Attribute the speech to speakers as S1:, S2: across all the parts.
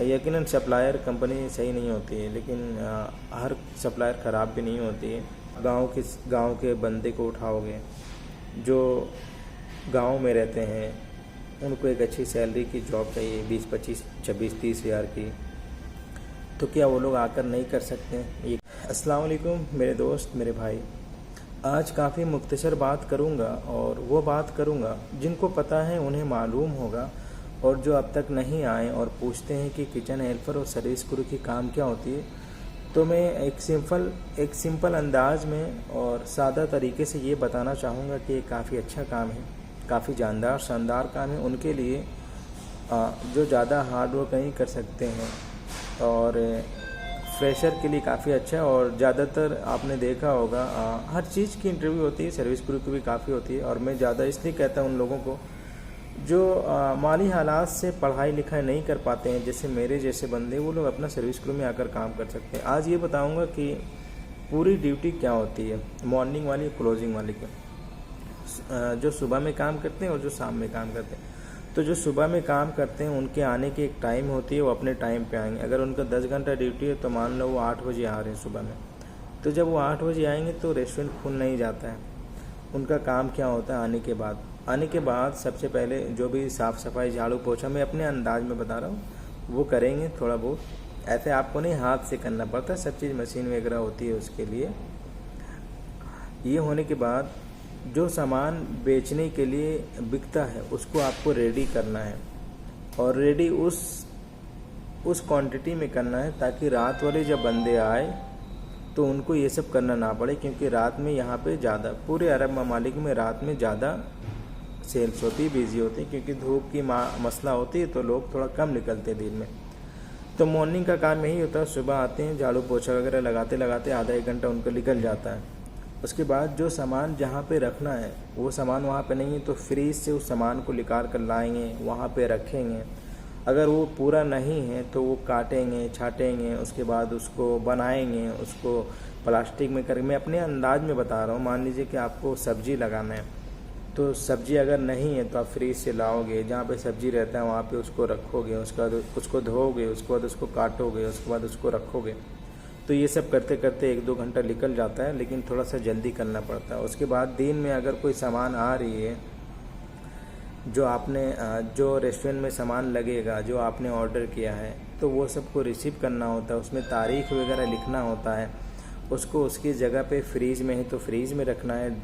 S1: यकीनन supplier company सही नहीं होती है, लेकिन हर सप्लायर ख़राब भी नहीं होती है। गांव के बंदे को उठाओगे जो गांव में रहते हैं, उनको एक अच्छी सैलरी की जॉब चाहिए 20, 25, 26, 30 हज़ार की, तो क्या वो लोग आकर नहीं कर सकते हैं? ये अस्सलाम वालेकुम मेरे दोस्त, मेरे भाई। आज काफ़ी मुख्तसर बात करूंगा, और वो बात करूंगा जिनको पता है उन्हें मालूम होगा, और जो अब तक नहीं आए और पूछते हैं कि किचन हेल्पर और सर्विस क्रू की काम क्या होती है, तो मैं एक सिंपल अंदाज में और सादा तरीके से ये बताना चाहूँगा कि ये काफ़ी अच्छा काम है, काफ़ी जानदार शानदार काम है उनके लिए जो ज़्यादा हार्ड वर्क नहीं कर सकते हैं, और फ्रेशर के लिए काफ़ी अच्छा है। और ज़्यादातर आपने देखा होगा हर चीज़ की इंटरव्यू होती है, सर्विस क्रू की भी काफ़ी होती है। और मैं ज़्यादा इसलिए कहता हूँ उन लोगों को जो माली हालात से पढ़ाई लिखाई नहीं कर पाते हैं, जैसे मेरे जैसे बंदे, वो लोग अपना सर्विस क्रू में आकर काम कर सकते हैं। आज ये बताऊंगा कि पूरी ड्यूटी क्या होती है, मॉर्निंग वाली, क्लोजिंग वाली की, जो सुबह में काम करते हैं और जो शाम में काम करते हैं। तो जो सुबह में काम करते हैं उनके आने की एक टाइम होती है, वो अपने टाइम पे आएंगे। अगर उनका 10 घंटा ड्यूटी है तो मान लो वो 8 बजे आ रहे हैं सुबह में, तो जब वो 8 बजे आएंगे तो रेस्टोरेंट खुल नहीं जाता है। उनका काम क्या होता है, आने के बाद सबसे पहले जो भी साफ़ सफाई, झाड़ू पोछा, मैं अपने अंदाज में बता रहा हूँ, वो करेंगे थोड़ा बहुत। ऐसे आपको नहीं हाथ से करना पड़ता, सब चीज़ मशीन वगैरह होती है उसके लिए। ये होने के बाद जो सामान बेचने के लिए बिकता है उसको आपको रेडी करना है, और रेडी उस क्वांटिटी में करना है ताकि रात वाले जब बंदे आए तो उनको ये सब करना ना पड़े, क्योंकि रात में यहाँ पे ज़्यादा, पूरे अरब ममालिक में रात में ज़्यादा सेल्स होती है, बिजी होती है, क्योंकि धूप की मसला होती है तो लोग थोड़ा कम निकलते हैं दिन में। तो मॉर्निंग का काम यही होता है, सुबह आते हैं, झाड़ू पोछा वगैरह लगाते लगाते आधा एक घंटा उनको निकल जाता है। उसके बाद जो सामान जहाँ पे रखना है वो सामान वहाँ पे नहीं है तो फ्रीज से उस सामान को निकाल कर लाएंगे, वहाँ पे रखेंगे। अगर वो पूरा नहीं है तो वो काटेंगे, छाटेंगे, उसके बाद उसको बनाएंगे, उसको प्लास्टिक में करके। मैं अपने अंदाज में बता रहा हूँ, मान लीजिए कि आपको सब्जी लगाना है, तो सब्जी अगर नहीं है तो आप फ्रीज से लाओगे, जहाँ पे सब्जी रहता है वहाँ पे उसको रखोगे, उसके बाद उसको धोओगे, उसके बाद उसको काटोगे, उसके बाद उसको रखोगे। तो ये सब करते करते 1-2 घंटा निकल जाता है, लेकिन थोड़ा सा जल्दी करना पड़ता है। उसके बाद दिन में अगर कोई सामान आ रही है, जो रेस्टोरेंट में सामान लगेगा, जो आपने ऑर्डर किया है, तो वो सबको रिसीव करना होता है, उसमें तारीख वगैरह लिखना होता है, उसको उसकी जगह पे फ्रीज में है तो फ्रीज में रखना है,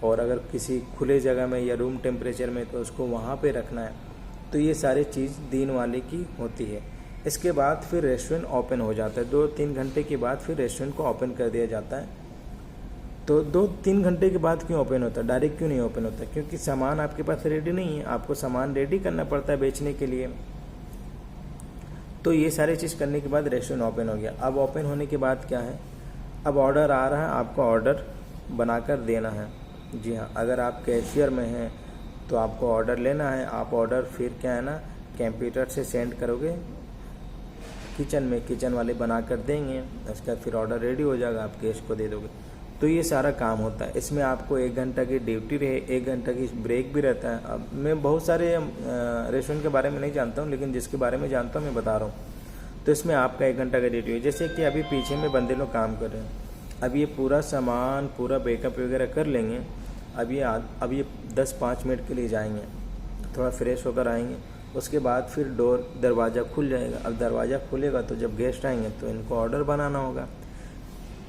S1: और अगर किसी खुले जगह में या रूम टेम्परेचर में तो उसको वहाँ पे रखना है। तो ये सारी चीज़ दिन वाले की होती है। इसके बाद फिर रेस्टोरेंट ओपन हो जाता है, 2-3 घंटे के बाद फिर रेस्टोरेंट को ओपन कर दिया जाता है। तो 2-3 घंटे के बाद क्यों ओपन होता है, डायरेक्ट क्यों नहीं ओपन होता? क्योंकि सामान आपके पास रेडी नहीं है, आपको सामान रेडी करना पड़ता है बेचने के लिए। तो ये सारी चीज़ करने के बाद रेस्टोरेंट ओपन हो गया। अब ओपन होने के बाद क्या है, अब ऑर्डर आ रहा है, आपको ऑर्डर बनाकर देना है। जी हाँ, अगर आप कैशियर में हैं तो आपको ऑर्डर लेना है। आप ऑर्डर फिर क्या है ना, कंप्यूटर से सेंड करोगे किचन में, किचन वाले बना कर देंगे, उसका फिर ऑर्डर रेडी हो जाएगा, आप कैश को दे दोगे। तो ये सारा काम होता है। इसमें आपको 1 घंटा की ड्यूटी रहे, 1 घंटा की ब्रेक भी रहता है। अब मैं बहुत सारे रेस्टोरेंट के बारे में नहीं जानता हूँ, लेकिन जिसके बारे में जानता हूँ मैं बता रहा हूँ। तो इसमें आपका 1 घंटा का ड्यूटी है। जैसे कि अभी पीछे में बंदे लोग काम कर रहे हैं, अब ये पूरा सामान, पूरा बैकअप वगैरह कर लेंगे। अब ये 10-5 मिनट के लिए जाएंगे, थोड़ा फ्रेश होकर आएंगे, उसके बाद फिर दरवाज़ा खुल जाएगा। अब दरवाज़ा खुलेगा तो जब गेस्ट आएंगे तो इनको ऑर्डर बनाना होगा,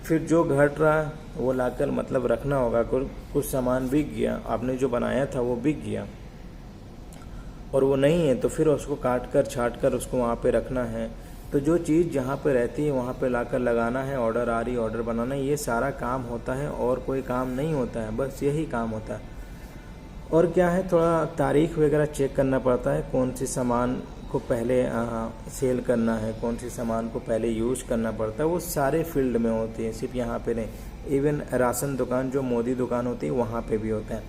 S1: फिर जो घट रहा वो लाकर मतलब रखना होगा। कुछ सामान बिक गया, आपने जो बनाया था वो बिक गया और वो नहीं है तो फिर उसको काट कर छाट कर उसको वहाँ पे रखना है। तो जो चीज़ जहाँ पे रहती है वहाँ पे लाकर लगाना है, ऑर्डर आ रही ऑर्डर बनाना है, ये सारा काम होता है और कोई काम नहीं होता है, बस यही काम होता है। और क्या है, थोड़ा तारीख वगैरह चेक करना पड़ता है, कौन सी सामान को पहले सेल करना है, कौन सी सामान को पहले यूज करना पड़ता है। वो सारे फील्ड में होती है, सिर्फ यहाँ पे नहीं, इवन राशन दुकान जो मोदी दुकान होती है वहाँ पे भी होता है।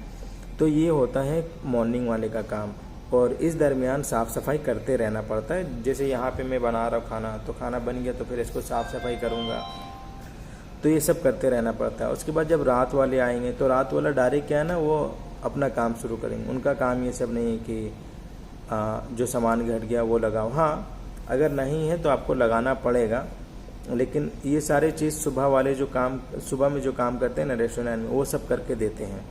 S1: तो ये होता है मॉर्निंग वाले का काम। और इस दरमियान साफ़ सफाई करते रहना पड़ता है। जैसे यहाँ पे मैं बना रहा हूँ खाना, तो खाना बन गया तो फिर इसको साफ़ सफाई करूँगा, तो ये सब करते रहना पड़ता है। उसके बाद जब रात वाले आएंगे तो रात वाला डायरेक्ट क्या है ना, वो अपना काम शुरू करेंगे। उनका काम ये सब नहीं है कि जो सामान घट गया वो लगाओ। हाँ, अगर नहीं है तो आपको लगाना पड़ेगा। लेकिन ये सारे चीज़ सुबह में जो काम करते हैं ना रेस्टोरेंट में, वो सब करके देते हैं।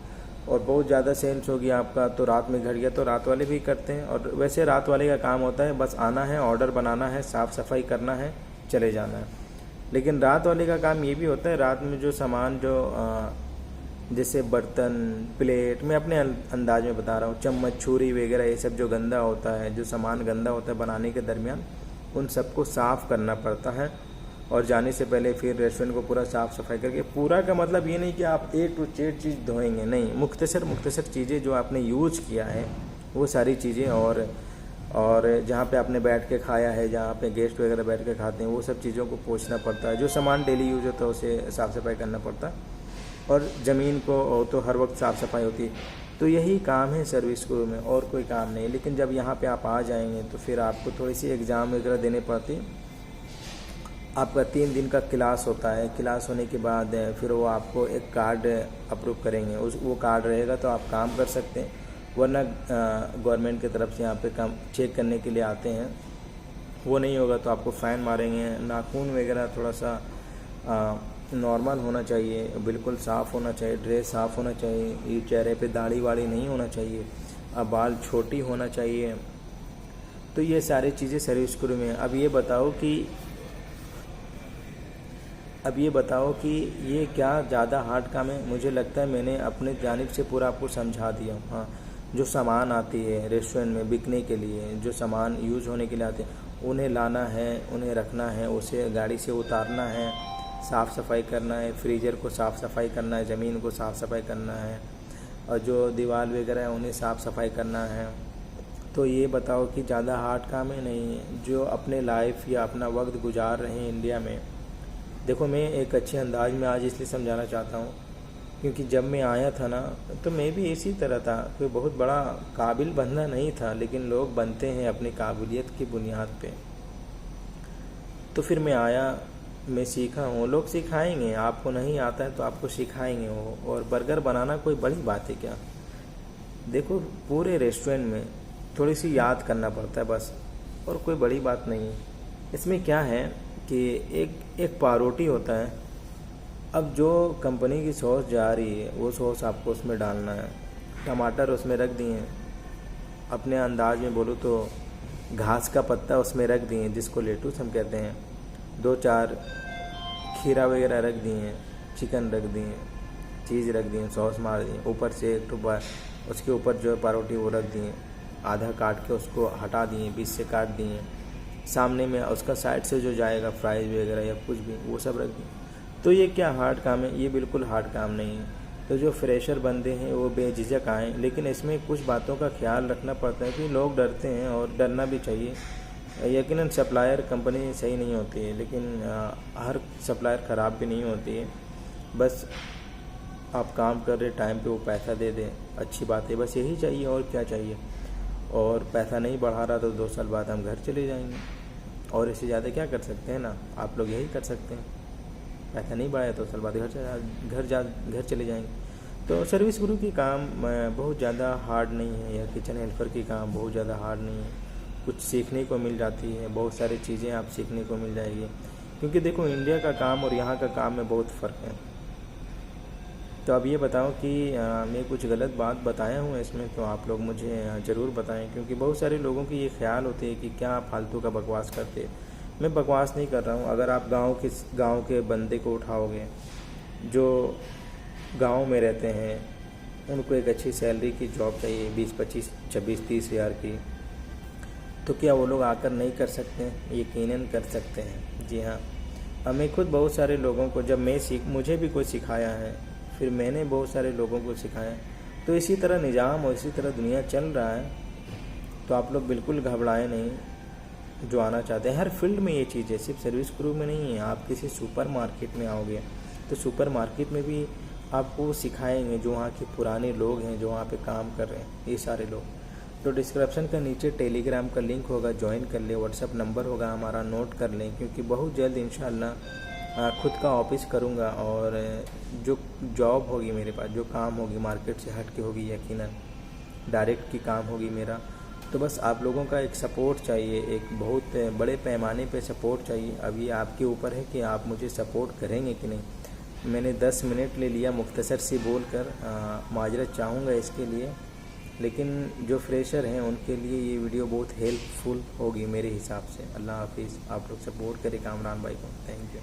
S1: और बहुत ज़्यादा सेल्स हो गया आपका तो रात में घट गया तो रात वाले भी करते हैं। और वैसे रात वाले का काम होता है बस आना है, ऑर्डर बनाना है, साफ़ सफाई करना है, चले जाना है। लेकिन रात वाले का काम ये भी होता है, रात में जो सामान जैसे बर्तन, प्लेट, मैं अपने अंदाज में बता रहा हूँ, चम्मच, छुरी वगैरह, ये सब जो गंदा होता है, जो सामान गंदा होता है बनाने के दरमियान, उन सबको साफ़ करना पड़ता है। और जाने से पहले फिर रेस्टोरेंट को पूरा साफ़ सफाई करके, पूरा का मतलब ये नहीं कि आप A to Z चीज़ धोएंगे, नहीं, मुख्तसर चीज़ें जो आपने यूज किया है वो सारी चीज़ें, और जहाँ पे आपने बैठ के खाया है, जहाँ पे गेस्ट वगैरह बैठ के खाते हैं, वो सब चीज़ों को पोंछना पड़ता है। जो सामान डेली यूज होता है उसे साफ़ सफाई करना पड़ता है। और ज़मीन को तो हर वक्त साफ़ सफाई होती है। तो यही काम है सर्विस क्रू में, और कोई काम नहीं। लेकिन जब यहाँ पे आप आ जाएंगे तो फिर आपको थोड़ी सी एग्ज़ाम वगैरह देने पड़ती है। आपका 3 दिन का क्लास होता है। क्लास होने के बाद फिर वो आपको एक कार्ड अप्रूव करेंगे, वो कार्ड रहेगा तो आप काम कर सकते हैं। वरना गवर्नमेंट की तरफ से यहाँ पे काम चेक करने के लिए आते हैं, वो नहीं होगा तो आपको फ़ाइन मारेंगे। नाखून वगैरह थोड़ा सा नॉर्मल होना चाहिए, बिल्कुल साफ़ होना चाहिए, ड्रेस साफ़ होना चाहिए, ये चेहरे पे दाढ़ी वाड़ी नहीं होना चाहिए, बाल छोटी होना चाहिए। तो ये सारी चीज़ें सर्विस क्रू में। अब ये बताओ कि ये क्या ज़्यादा हार्ड काम है? मुझे लगता है मैंने अपने जानिब से पूरा आपको समझा दिया। हाँ, जो सामान आती है रेस्टोरेंट में बिकने के लिए, जो सामान यूज़ होने के लिए आते हैं, उन्हें लाना है, उन्हें रखना है, उसे गाड़ी से उतारना है, साफ़ सफाई करना है, फ्रीजर को साफ़ सफाई करना है, ज़मीन को साफ़ सफाई करना है, और जो दीवार वगैरह है उन्हें साफ़ सफाई करना है। तो ये बताओ कि ज़्यादा हार्ड काम है? नहीं। जो अपने लाइफ या अपना वक्त गुजार रहे हैं इंडिया में, देखो मैं एक अच्छे अंदाज में आज इसलिए समझाना चाहता हूँ क्योंकि जब मैं आया था ना तो मैं भी इसी तरह था, कोई बहुत बड़ा काबिल बंदा नहीं था। लेकिन लोग बनते हैं अपनी काबिलियत की बुनियाद पे। तो फिर मैं आया, मैं सीखा हूँ, लोग सिखाएंगे, आपको नहीं आता है तो आपको सिखाएंगे वो। और बर्गर बनाना कोई बड़ी बात है क्या? देखो पूरे रेस्टोरेंट में थोड़ी सी याद करना पड़ता है बस, और कोई बड़ी बात नहीं है। इसमें क्या है कि एक पारोटी होता है। अब जो कंपनी की सॉस जा रही है वो सॉस आपको उसमें डालना है। टमाटर उसमें रख दिए, अपने अंदाज में बोलूँ तो घास का पत्ता उसमें रख दिए जिसको लेटूस हम कहते हैं, 2-4 खीरा वगैरह रख दिए, चिकन रख दिए, चीज़ रख दिए, सॉस मार दिए, ऊपर से एक टुकड़ा उसके ऊपर जो पारोटी वो रख दिए, आधा काट के उसको हटा दिए, बीच से काट दिए, सामने में उसका साइड से जो जाएगा फ्राइज वगैरह या कुछ भी वो सब रख दिए। तो ये क्या हार्ड काम है? ये बिल्कुल हार्ड काम नहीं है। तो जो फ्रेशर बंदे हैं वो बेझिझक आएँ, लेकिन इसमें कुछ बातों का ख्याल रखना पड़ता है कि लोग डरते हैं और डरना भी चाहिए। यकीनन सप्लायर कंपनी सही नहीं होती है, लेकिन हर सप्लायर ख़राब भी नहीं होती है। बस आप काम कर रहे टाइम पे वो पैसा दे दें, अच्छी बात है, बस यही चाहिए और क्या चाहिए। और पैसा नहीं बढ़ा रहा तो 2 साल बाद हम घर चले जाएंगे, और इससे ज़्यादा क्या कर सकते हैं ना, आप लोग यही कर सकते हैं। पैसा नहीं बढ़ाया तो 2 साल बाद घर चले जाएंगे। तो सर्विस क्रू की काम बहुत ज़्यादा हार्ड नहीं है, या किचन हेल्पर की काम बहुत ज़्यादा हार्ड नहीं है। कुछ सीखने को मिल जाती है, बहुत सारी चीज़ें आप सीखने को मिल जाएगी। क्योंकि देखो इंडिया का काम और यहाँ का काम में बहुत फ़र्क है। तो अब ये बताओ कि मैं कुछ गलत बात बताया हूँ इसमें, तो आप लोग मुझे ज़रूर बताएं। क्योंकि बहुत सारे लोगों की ये ख्याल होते हैं कि क्या फालतू का बकवास करते। मैं बकवास नहीं कर रहा हूँ। अगर आप गांव के बंदे को उठाओगे जो गांव में रहते हैं, उनको एक अच्छी सैलरी की जॉब चाहिए 20, 25, 26, 30 हज़ार की, तो क्या वो लोग आकर नहीं कर सकते हैं? यकीनन कर सकते हैं। जी हाँ, हमें खुद बहुत सारे लोगों को, जब मुझे भी कोई सिखाया है, फिर मैंने बहुत सारे लोगों को सिखाया। तो इसी तरह निज़ाम और इसी तरह दुनिया चल रहा है। तो आप लोग बिल्कुल घबराएं नहीं, जो आना चाहते हैं। हर फील्ड में ये चीज़ है, सिर्फ सर्विस क्रू में नहीं है। आप किसी सुपर मार्केट में आओगे तो सुपर मार्केट में भी आपको सिखाएंगे जो वहाँ के पुराने लोग हैं, जो वहाँ पे काम कर रहे हैं, ये सारे लोग। तो डिस्क्रिप्शन का नीचे टेलीग्राम का लिंक होगा, ज्वाइन कर ले। व्हाट्सअप नंबर होगा हमारा, नोट कर लें। क्योंकि बहुत जल्द इंशाअल्लाह खुद का ऑफिस करूँगा, और जो जॉब होगी मेरे पास, जो काम होगी मार्केट से हट के होगी, यकीनन डायरेक्ट की काम होगी मेरा। तो बस आप लोगों का एक सपोर्ट चाहिए, एक बहुत बड़े पैमाने पे सपोर्ट चाहिए। अब ये आपके ऊपर है कि आप मुझे सपोर्ट करेंगे कि नहीं। मैंने 10 मिनट ले लिया मुख्तसर सी बोल कर, माजरत चाहूँगा इसके लिए, लेकिन जो फ्रेशर हैं उनके लिए ये वीडियो बहुत हेल्पफुल होगी मेरे हिसाब से। अल्लाह हाफिज़। आप लोग सपोर्ट करें कामरान भाई को। Thank you.